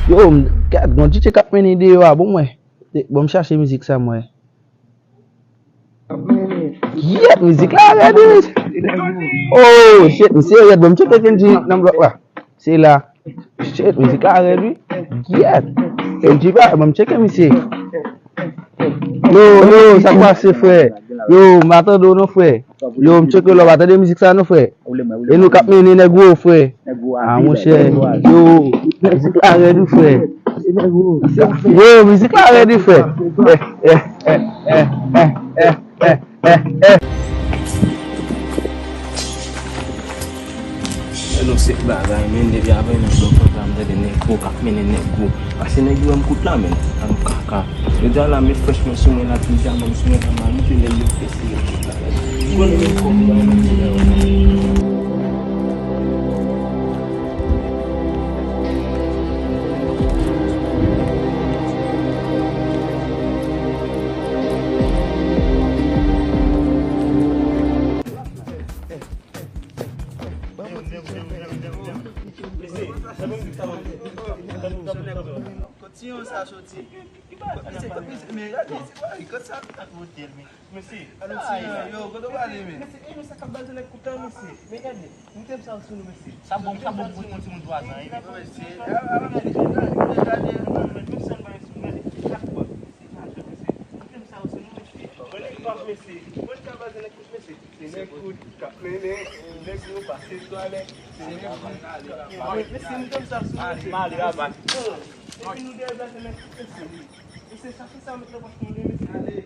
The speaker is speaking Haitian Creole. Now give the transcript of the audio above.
Yo, mon DJ kap meni de yo bon moi. Bon me chercher musique ça moi. Yeah, musique là, regarde. Oh, shit, monsieur, regarde, bon me checker Kenji dans bloc là. C'est là. Shit, musique là, regarde. Yeah. Kenji ba, bon me checker monsieur. Yo, ça passe frère. Yo, m'attends nos frère. Yo, me checker là, attendez musique ça nos frère. Et nous kap meni nègre frère. Ah mon cher. Yo, musique là, regarde frère. Yo, musique là, regarde frère. Hello, sit back, guy. Men, they have any program that they need cook up, men in go. I say, I do good ramen. I'm kaka. You don't let me fresh my swimming like you jam and swim and I'm looking at you facing it. Go to come down. Continuons ça sortir. Mais regardez, c'est quoi? Il ça monsieur. Yo, quand on va aller mais ça cap baser les couteaux monsieur. Mais regardez, nous t'aime ça sur nous monsieur. Ça bon pour tout monde voisin. Allez.